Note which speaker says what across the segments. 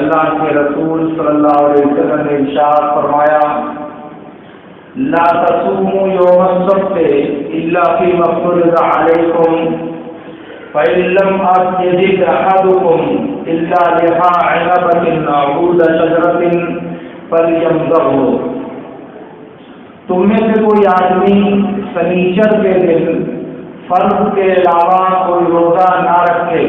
Speaker 1: اللہ کے رسول صلی اللہ علیہ وسلم نے ارشاد فرمایا لا تصوموا یوم السبت الا فیما افترض علیکم فإن لم يجد أحدكم إلا لحاء عنبة أو عود شجرة فليمضغه۔ تم میں سے کوئی آدمی سنیچر کے دن فرض کے علاوہ کوئی روزہ نہ رکھے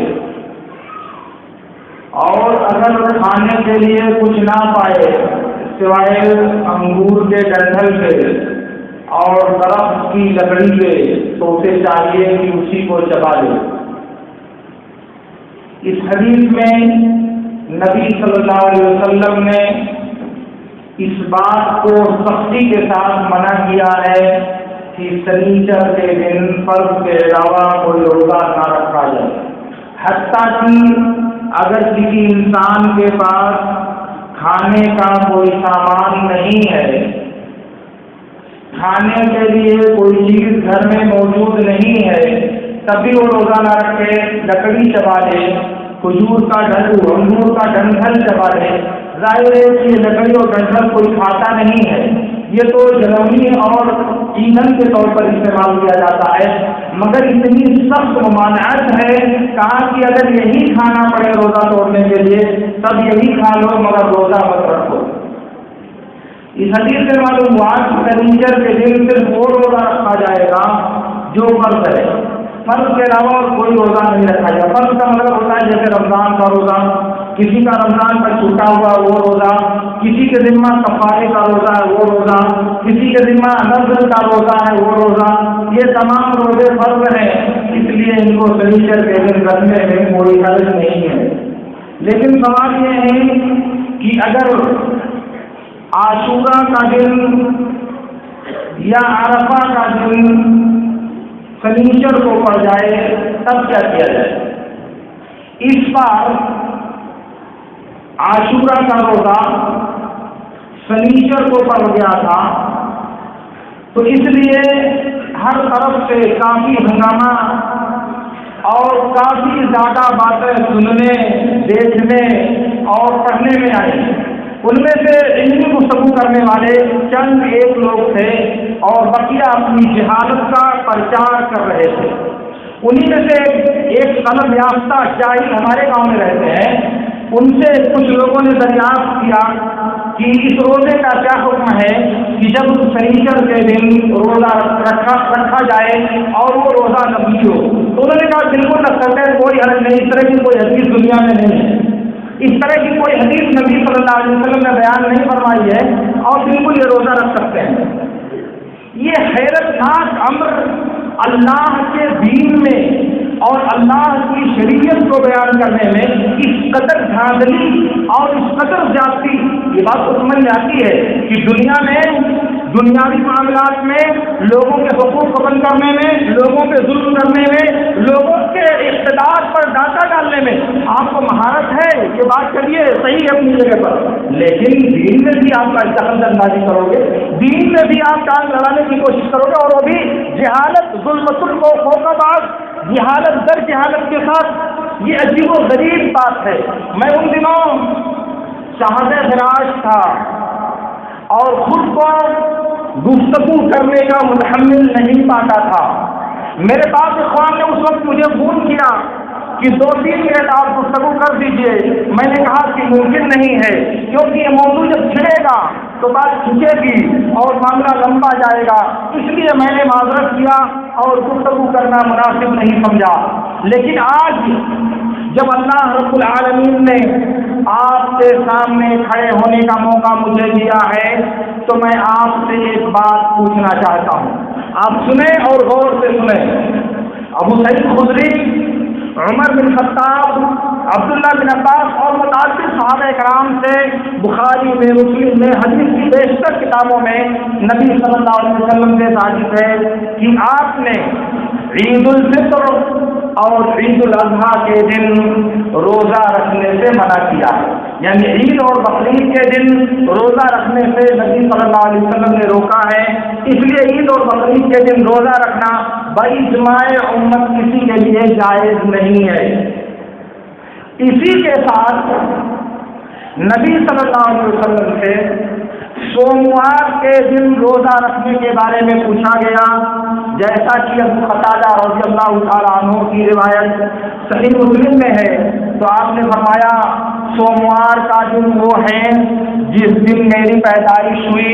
Speaker 1: اور اگر کھانے کے لیے کچھ نہ پائے سوائے انگور کے ڈنٹل سے اور درخت کی لکڑی سے تو اسے چاہیے کہ اسی کو چبا لے۔ اس حدیث میں نبی صلی اللہ علیہ وسلم نے اس بات کو سختی کے ساتھ منع کیا ہے کہ سنیچر کے دن فرض کے علاوہ کوئی روزہ نہ رکھا جائے، حتیٰ کہ اگر کسی انسان کے پاس کھانے کا کوئی سامان نہیں ہے، کھانے کے لیے کوئی چیز گھر میں موجود نہیں ہے، تب بھی وہ روزہ نہ رکھے، لکڑی چبا لے، کھجور کا ڈنڈو انگور کا ڈنٹل چبا لے۔ ظاہر ہے کہ یہ لکڑی اور ڈنٹل کوئی کھاتا نہیں ہے، یہ تو جلونی اور ایندھن کے طور پر استعمال کیا جاتا ہے، مگر اتنی سخت ممانعت ہے، کہا کہ اگر یہی کھانا پڑے روزہ توڑنے کے لیے تب یہی کھا لو مگر روزہ مت رکھو۔ اس حدیث سے معلوم ہوا کہ سنیچر کے دن صرف وہ روزہ رکھا جائے گا جو فرض ہے، فرض کے علاوہ اور کوئی روزہ نہیں رکھا جائے۔ فرض کا مطلب ہوتا ہے جیسے رمضان کا روزہ، کسی کا رمضان پر چھوٹا ہوا وہ روزہ، کسی کے ذمہ کفارے کا روزہ ہے وہ روزہ، کسی کے ذمہ نذر کا روزہ ہے وہ روزہ، یہ تمام روزے فرض ہیں، اس لیے ان کو سنیچر کے دن رکھنے میں کوئی حرج نہیں ہے۔ لیکن سوال یہ ہے کہ اگر عاشورہ کا دن یا عرفہ کا دن سنیچر کو پڑ جائے تب کیا کیا جائے؟ اس بار عاشورہ کا روزہ سنیچر کو پڑ گیا تھا، تو اس لیے ہر طرف سے کافی ہنگامہ اور کافی زیادہ باتیں سننے، دیکھنے اور پڑھنے میں آئی۔ ان میں سے علمی گفتگو کرنے والے چند ایک لوگ تھے اور بقیہ اپنی جہالت کا پرچار کر رہے تھے۔ انہی میں سے ایک طلب یافتہ جاہل ہمارے گاؤں میں رہتے ہیں، ان سے کچھ لوگوں نے دریافت کیا کہ اس روزے کا کیا حکم ہے کہ جب سنیچر کے دن روزہ رکھا جائے اور وہ روزہ نفلی ہو، تو انہوں نے کہا بالکل رکھ سکتے ہیں، کوئی حرج نہیں، اس طرح کی کوئی حدیث دنیا میں نہیں ہے، اس طرح کی کوئی حدیث نبی صلی اللہ علیہ وسلم نے بیان نہیں فرمائی ہے اور بالکل یہ روزہ رکھ سکتے ہیں۔ یہ حیرتناک امر اللہ کے دین میں اور اللہ کی شریعت کو بیان کرنے میں اس قدر دھاندلی اور اس قدر زیادتی، یہ بات تو سمجھ میں آتی ہے کہ دنیا میں دنیاوی معاملات میں لوگوں کے حقوق کو بند کرنے میں، لوگوں پہ ظلم کرنے میں، لوگوں کے اقتدار پر ڈاکہ ڈالنے میں آپ کو مہارت ہے، یہ بات کریے صحیح ہے اپنی جگہ پر، لیکن دین میں بھی آپ کا دخل اندازی کرو گے، دین میں بھی آپ ٹانگ لڑانے کی کوشش کرو گے، اور وہ بھی جہالت، ظلم کو فوقہ بعض جہالت در جہالت کے ساتھ، یہ عجیب و غریب بات ہے۔ میں ان دنوں شہادِ فراش تھا اور خود کو گفتگو کرنے کا متحمل نہیں پاتا تھا۔ میرے پاس اخوان نے اس وقت مجھے فون کیا کہ 2-3 منٹ آپ گفتگو کر دیجئے۔ میں نے کہا کہ ممکن نہیں ہے، کیونکہ یہ موضوع جب چھڑے گا تو بات کھینچے گی اور معاملہ لمبا جائے گا، اس لیے میں نے معذرت کیا اور گفتگو کرنا مناسب نہیں سمجھا۔ لیکن آج جب اللہ رب العالمین نے آپ کے سامنے کھڑے ہونے کا موقع مجھے دیا ہے تو میں آپ سے ایک بات پوچھنا چاہتا ہوں، آپ سنیں اور غور سے سنیں۔ ابو سعید خدری، عمر بن خطاب، عبداللہ بن عباس اور متعدد صحابہ کرام سے بخاری میں، مسلم میں، حدیث کی بیشتر کتابوں میں نبی صلی اللہ علیہ وسلم سے ثابت ہے کہ آپ نے عید الفطر اور عید الاضحیٰ کے دن روزہ رکھنے سے منع کیا، یعنی عید اور بقرعید کے دن روزہ رکھنے سے نبی صلی اللہ علیہ وسلم نے روکا ہے۔ اس لیے عید اور بقرعید کے دن روزہ رکھنا باجماع امت کسی کے لیے جائز نہیں ہے۔ اسی کے ساتھ نبی صلی اللہ علیہ وسلم سے سوموار کے دن روزہ رکھنے کے بارے میں پوچھا گیا، جیسا کہ ابو قتادہ رضی اللہ تعالیٰ عنہ کی روایت صحیح مسلم میں ہے، تو آپ نے فرمایا سوموار کا دن وہ ہے جس دن میری پیدائش ہوئی،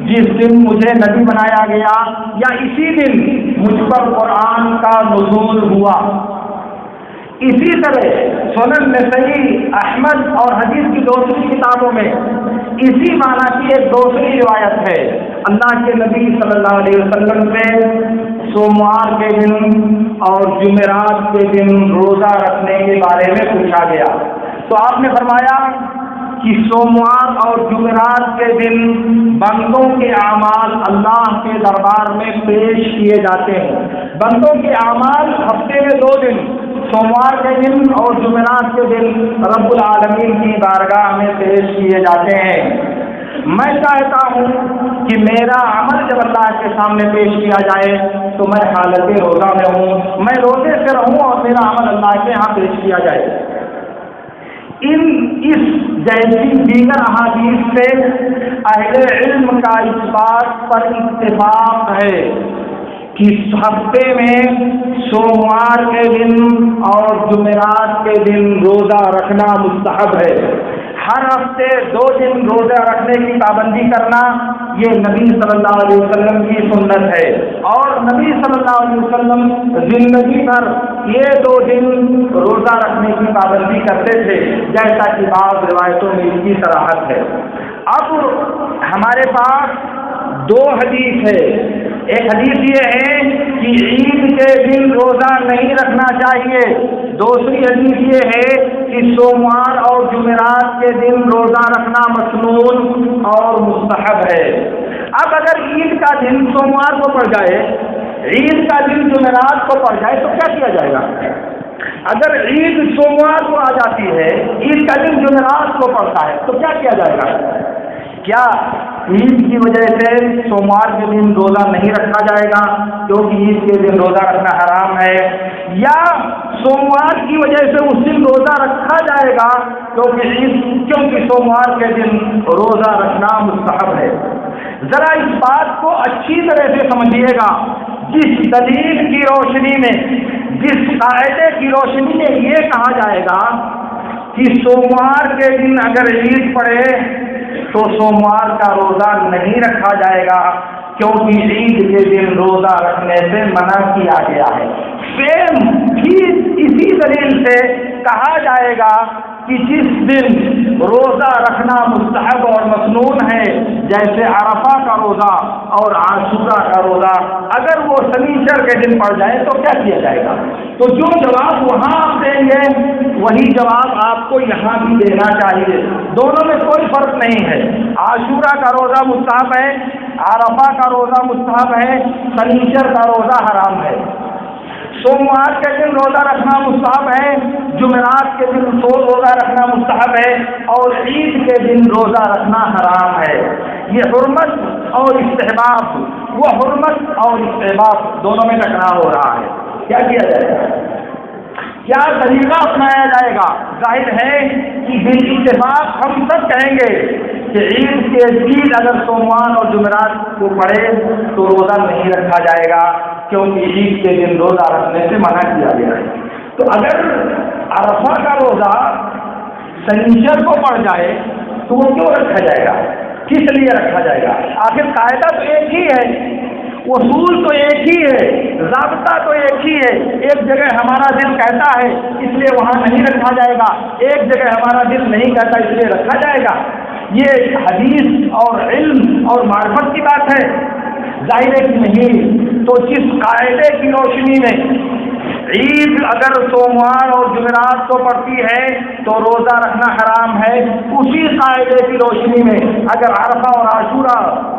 Speaker 1: جس دن مجھے نبی بنایا گیا، یا اسی دن مجھ پر قرآن کا نزول ہوا۔ اسی طرح سنن نسائی، احمد اور حدیث کی دوسری کتابوں میں اسی معنی کی ایک دوسری روایت ہے۔ اللہ کے نبی صلی اللہ علیہ وسلم سے سوموار کے دن اور جمعرات کے دن روزہ رکھنے کے بارے میں پوچھا گیا، تو آپ نے فرمایا کہ سوموار اور جمعرات کے دن بندوں کے اعمال اللہ کے دربار میں پیش کیے جاتے ہیں۔ بندوں کے اعمال ہفتے میں 2 دن، سوموار کے دن اور جمعرات کے دن رب العالمین کی بارگاہ میں پیش کیے جاتے ہیں۔ میں چاہتا ہوں کہ میرا عمل جب اللہ کے سامنے پیش کیا جائے تو میں حالت روزہ میں ہوں، میں روزے سے رہوں اور میرا عمل اللہ کے ہاں پیش کیا جائے۔ اس جیسی دیگر احادیث سے اہل علم کا اس بات پر اتفاق ہے کہ ہفتے میں سوموار کے دن اور جمعرات کے دن روزہ رکھنا مستحب ہے۔ ہر ہفتے 2 دن روزہ رکھنے کی پابندی کرنا یہ نبی صلی اللہ علیہ وسلم کی سنت ہے، اور نبی صلی اللہ علیہ وسلم زندگی بھر یہ 2 دن روزہ رکھنے کی پابندی کرتے تھے، جیسا کہ بعض روایتوں میں اس کی صراحت ہے۔ اب ہمارے پاس 2 حدیث ہے۔ ایک حدیث یہ ہے کہ عید کے دن روزہ نہیں رکھنا چاہیے، دوسری حدیث یہ ہے کہ سوموار اور جمعرات کے دن روزہ رکھنا مسنون اور مستحب ہے۔ اب اگر عید کا دن سوموار کو پڑ جائے، عید کا دن جمعرات کو پڑ جائے تو کیا کیا جائے گا؟ اگر عید سوموار کو آ جاتی ہے، عید کا دن جمعرات کو پڑتا ہے تو کیا کیا جائے گا؟ کیا عید کی وجہ سے سوموار کے دن روزہ نہیں رکھا جائے گا کیونکہ عید کے دن روزہ رکھنا حرام ہے، یا سوموار کی وجہ سے اس دن روزہ رکھا جائے گا کیونکہ سوموار کے دن روزہ رکھنا مستحب ہے؟ ذرا اس بات کو اچھی طرح سے سمجھیے گا۔ جس دلیل کی روشنی میں، جس قاعدے کی روشنی میں یہ کہا جائے گا کہ سوموار کے دن اگر عید پڑے تو سوموار کا روزہ نہیں رکھا جائے گا کیونکہ عید کے دن روزہ رکھنے سے منع کیا گیا ہے، سیم ٹھیک اسی دلیل سے کہا جائے گا کہ جس دن روزہ رکھنا مستحب اور مسنون ہے، جیسے عرفہ کا روزہ اور عاشورہ کا روزہ، اگر وہ شنیچر کے دن پڑ جائے تو کیا کیا جائے گا؟ تو جو جواب وہاں آپ دیں گے وہی جواب آپ کو یہاں بھی دینا چاہیے، دونوں میں کوئی فرق نہیں ہے۔ عاشورہ کا روزہ مستحب ہے، عرفہ کا روزہ مستحب ہے، شنیچر کا روزہ حرام ہے۔ سوموار کے دن روزہ رکھنا مستحب ہے، جمعرات کے دن روزہ رکھنا مستحب ہے، اور عید کے دن روزہ رکھنا حرام ہے۔ یہ حرمت اور استحباب، وہ حرمت اور استحباب دونوں میں ٹکراؤ ہو رہا ہے۔ کیا کیا جائے گا؟ کیا طریقہ اپنایا جائے گا؟ ظاہر ہے کہ بالاتفاق ہم سب کہیں گے کہ عید اگر سوموار اور جمعرات کو پڑے تو روزہ نہیں رکھا جائے گا کیونکہ عید کے دن روزہ رکھنے سے منع کیا گیا ہے۔ تو اگر عرفہ کا روزہ شنیچر کو پڑ جائے تو وہ کیوں رکھا جائے گا؟ کس لیے رکھا جائے گا؟ آخر قاعدہ تو ایک ہی ہے، اصول تو ایک ہی ہے، ضابطہ تو ایک ہی ہے۔ ایک جگہ ہمارا دل کہتا ہے اس لیے وہاں نہیں رکھا جائے گا، ایک جگہ ہمارا دل نہیں کہتا اس لیے رکھا جائے گا۔ یہ حدیث اور علم اور معرفت کی بات ہے، ظاہر ہے کہ نہیں۔ تو جس قاعدے کی روشنی میں عید اگر سوموار اور جمعرات کو پڑتی ہے تو روزہ رکھنا حرام ہے، اسی قاعدے کی روشنی میں اگر عرفہ اور عاشورہ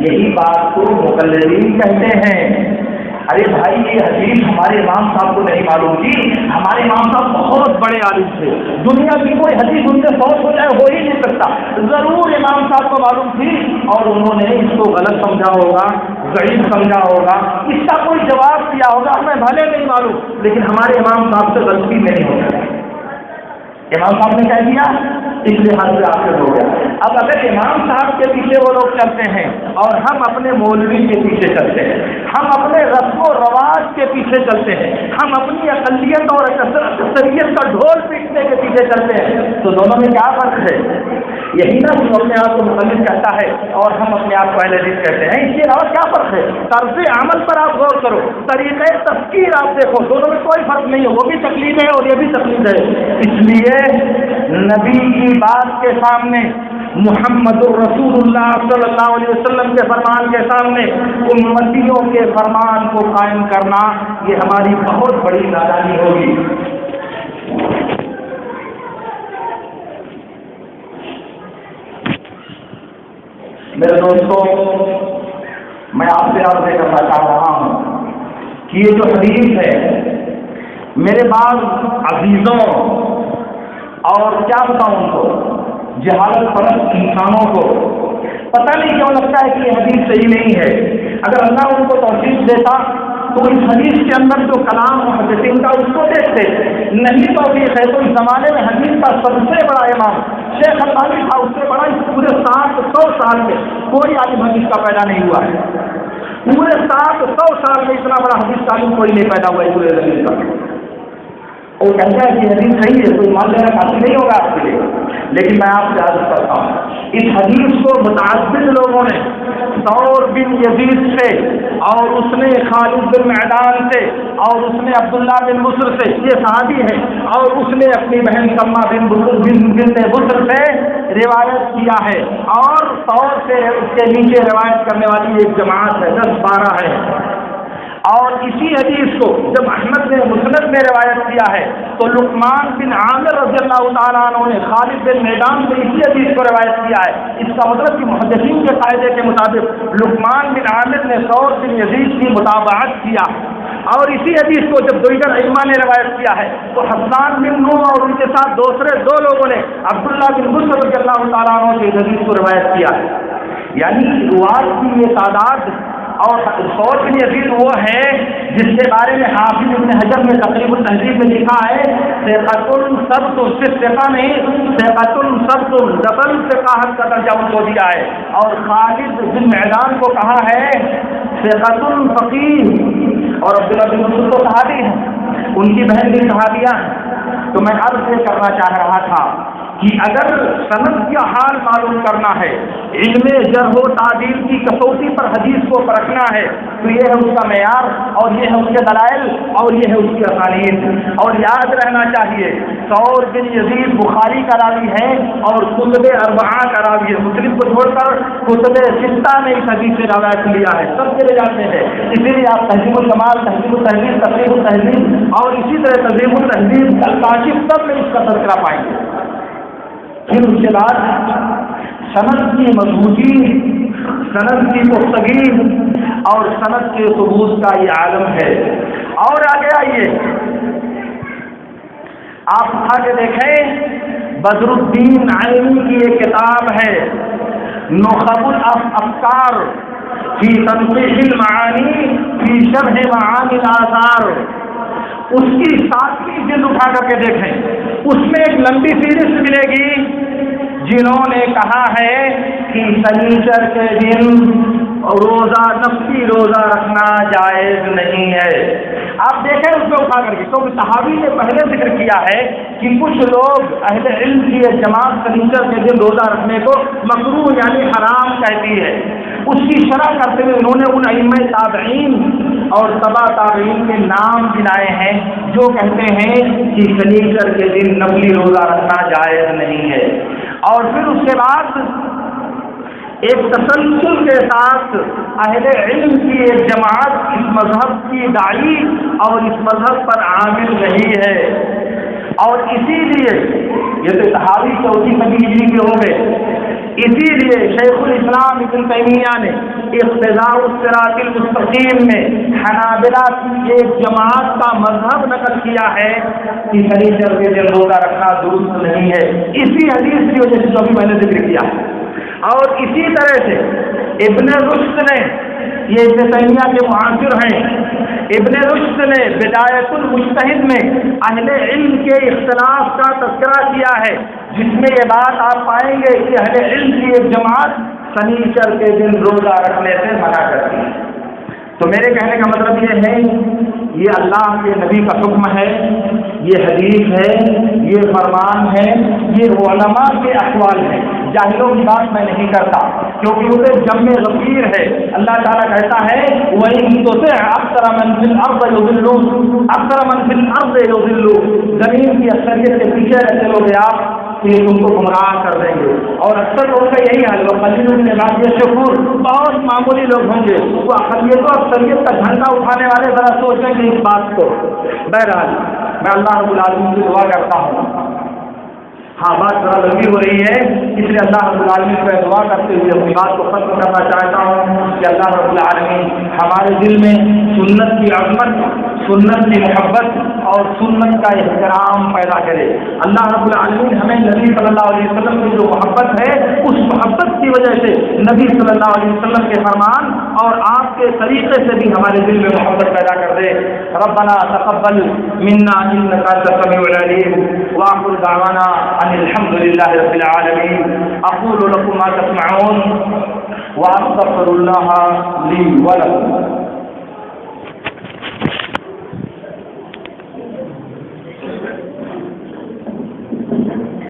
Speaker 1: یہی بات کو مقلدین کہتے ہیں۔ ارے بھائی یہ حدیث ہمارے امام صاحب کو نہیں معلوم تھی، ہمارے امام صاحب بہت بڑے عالم تھے، دنیا کی کوئی حدیث ان سے فوت ہو جائے ہو ہی نہیں سکتا، ضرور امام صاحب کو معلوم تھی اور انہوں نے اس کو غلط سمجھا ہوگا، ضعیف سمجھا ہوگا، اس کا کوئی جواب دیا ہوگا، ہمیں بھلے نہیں معلوم لیکن ہمارے امام صاحب سے غلطی نہیں ہو سکتی۔ امام صاحب نے کہہ دیا اس لحاظ سے آخر ہو گیا۔ اب اگر امام صاحب کے پیچھے وہ لوگ چلتے ہیں اور ہم اپنے مولوی کے پیچھے چلتے ہیں، ہم اپنے رسم و رواج کے پیچھے چلتے ہیں، ہم اپنی اقلیت اور اکثریت کا ڈھول پیٹنے کے پیچھے چلتے ہیں، تو دونوں میں کیا فرق ہے؟ یہی نا جو اپنے آپ کو مقلد کہتا ہے اور ہم اپنے آپ کو اہل حدیث کہتے ہیں، اس کے علاوہ کیا فرق ہے؟ طرز عمل پر آپ غور کرو، طریقۂ تفکیر آپ دیکھو، دونوں میں کوئی فرق نہیں ہے، وہ بھی تقلید ہے اور یہ بھی تقلید ہے۔ اس لیے نبی کی بات کے سامنے، محمد الرسول اللہ صلی اللہ علیہ وسلم کے فرمان کے سامنے امتیوں کے فرمان کو قائم کرنا یہ ہماری بہت بڑی نادانی ہوگی۔ میرے دوستوں، میں آپ سے عرض کرنا چاہ رہا ہوں کہ یہ جو حدیث ہے میرے بعض عزیزوں اور کیا بتاؤں ان کو جہالت پرست انسانوں کو پتہ نہیں کیوں لگتا ہے کہ یہ حدیث صحیح نہیں ہے۔ اگر اللہ ان کو توفیق دیتا تو اس حدیث کے اندر جو کلام محدثین کا اس کو دیکھتے، نہیں توفیق ہے تو اس زمانے میں حدیث کا سب سے بڑا امام شیخ البانی تھا، اس سے بڑا اس پورے 700 سال میں کوئی عالم حدیث کا پیدا نہیں ہوا ہے، پورے 700 سال میں اتنا بڑا حدیث عالم کوئی نہیں پیدا ہوا ہے پورے زمین کا۔ وہ کہتا ہے کہ حدیث صحیح ہے، کوئی مان لینا کافی نہیں ہوگا آپ کے لیے، لیکن میں آپ سے عرض کرتا ہوں اس حدیث کو متعدد لوگوں نے ثور بن یزید سے اور اس نے خالد بن معدان سے اور اس نے عبداللہ بن بصر سے، یہ صحابی ہے، اور اس نے اپنی بہن سلمہ بن بصر سے روایت کیا ہے، اور ثور سے اس کے نیچے روایت کرنے والی ایک جماعت ہے، 10-12 ہے۔ اور اسی حدیث کو جب احمد نے مسند میں روایت کیا ہے تو لقمان بن عامر رضی اللہ تعالیٰ عنہ نے خالد بن میدان سے اسی حدیث کو روایت کیا ہے۔ اس کا مطلب کہ محدثین کے قاعدے کے مطابق لقمان بن عامر نے ثور بن یزید کی متابعت کیا، اور اسی حدیث کو جب دیگر ائمہ نے روایت کیا ہے تو حسان بن نوح اور ان کے ساتھ دوسرے 2 لوگوں نے عبداللہ بن بصر رضی اللہ تعالیٰ عنہ سے اس حدیث کو روایت کیا ہے۔ یعنی روایت کی یہ تعداد، اور ثور بن یزید وہ ہے جس کے بارے میں حافظ ابن حجر نے تقریب التہذیب میں لکھا ہے ثقۃ ثبت، صرف ثقہ نہیں، ثقۃ ثبت ڈبل ثقاہت کا درجہ ان کو دیا ہے، اور خالد بن معدان کو کہا ہے ثقۃ فقیہ، اور عبداللہ بن مسعود تو صحابی ہیں، ان کی بہن بھی صحابیہ ہیں۔ تو میں عرض یہ کرنا چاہ رہا تھا کہ اگر سند کا حال معلوم کرنا ہے، علم جرح و تعدیل کی کسوٹی پر حدیث کو پرکھنا ہے، تو یہ ہے اس کا معیار، اور یہ ہے اس کے دلائل، اور یہ ہے اس کی اسانید۔ اور یاد رہنا چاہیے ثور بن یزید بخاری کا راوی ہے اور کتب اربعہ کا راوی ہے، مسلم کو چھوڑ کر کتب ستہ نے اس حدیث سے روایت لیا ہے، سب چلے جاتے ہیں۔ اسی لیے آپ تہذیب الکمال، تہذیب التہذیب، تقریب التہذیب اور اسی طرح تہذیب التہذیب، الکاشف سب میں اس کا تذکرہ پائیں گے۔ پھر اس کے بعد سند کی مضبوطی، سند کی پختگی اور سند کے ثبوت کا یہ عالم ہے۔ اور آگے آئیے آپ اٹھا کے دیکھیں، بدر الدین عینی کی ایک کتاب ہے نخب الافکار فی تنقیح المعانی فی شرح معانی الآثار، اس کی 7ویں جلد اٹھا کر کے دیکھیں، اس میں ایک لمبی فہرست ملے گی جنہوں نے کہا ہے کہ سنیچر کے دن روزہ، نفلی روزہ رکھنا جائز نہیں ہے۔ آپ دیکھیں اس میں اٹھا کر کے، کیونکہ صحابی نے پہلے ذکر کیا ہے کہ کچھ لوگ اہل علم کی جماعت سنیچر کے دن روزہ رکھنے کو مکروہ یعنی حرام کہتی ہے۔ اس کی شرح کرتے ہوئے انہوں نے ان ائمہ تابعین اور تبع تابعین کے نام گنائے ہیں جو کہتے ہیں کہ سنیچر کے دن نفلی روزہ رکھنا جائز نہیں ہے۔ اور پھر اس کے بعد ایک تسلسل کے ساتھ اہل علم کی ایک جماعت اس مذہب کی داعی اور اس مذہب پر عامل رہی ہے، اور اسی لیے یہ تو صحابی 4 صدی ہجری کے ہو گئے، اسی لیے شیخ الاسلام ابن تیمیہ نے اقتداء الصراط المستقیم میں حنابلہ کی ایک جماعت کا مذہب نقل کیا ہے کہ شنیچر کے دن روزہ رکھنا درست نہیں ہے، اسی حدیث کی وجہ سے جو بھی میں نے ذکر کیا ہے۔ اور اسی طرح سے ابن رشد نے، یہ ابن تیمیہ کے معاصر ہیں، ابن رشد نے بدایت المجتہد میں اہل علم کے اختلاف کا تذکرہ کیا ہے، جس میں یہ بات آپ پائیں گے کہ اہل علم کی ایک جماعت شنیچر کے دن روزہ رکھنے سے منع کرتی ہے۔ تو میرے کہنے کا مطلب یہ ہے، یہ اللہ کے نبی کا حکم ہے، یہ حدیث ہے، یہ فرمان ہے، یہ علماء کے اقوال ہیں، جاہلوں کی بات میں نہیں کرتا، کیونکہ اسے جم غفیر ہے۔ اللہ تعالیٰ کہتا ہے وَإِن تُطِعْ أَكْثَرَ مَن فِي الْأَرْضِ يُضِلُّوكَ أَكْثَرَ مَن فِي الْأَرْضِ يُضِلُّوكَ، زمین کی اکثریت کے پیچھے رہ چلو گے آپ کہ تم کو گمراہ کر دیں گے، اور اکثر لوگوں کا یہی حال ہے۔ قلیل من عبادی الشکور، بہت معمولی لوگ ہوں گے وہ اقلیت و اکثریت کا جھنڈا اٹھانے والے، ذرا سوچیں گے اس بات کو۔ بہرحال میں اللہ رب العالمین سے دعا کرتا ہوں، ہاں بات ذرا لمبی ہو رہی ہے، اس لیے اللہ رب العالمین سے دعا کرتے ہوئے اپنی بات کو ختم کرنا چاہتا ہوں کہ اللہ رب العالمین ہمارے دل میں سنت کی عظمت، سنت کی محبت اور سنت کا احترام پیدا کرے۔ اللہ رب العالمین ہمیں نبی صلی اللہ علیہ وسلم کی جو محبت ہے، اس محبت کی وجہ سے نبی صلی اللہ علیہ وسلم کے فرمان اور آپ کے طریقے سے بھی ہمارے دل میں محبت پیدا کر دے۔ ربنا تقبل منا انك انت السميع العليم واخر دعوانا ان الحمد لله رب العالمين۔ اقول لكم ما تسمعون واستغفر الله لي ولكم۔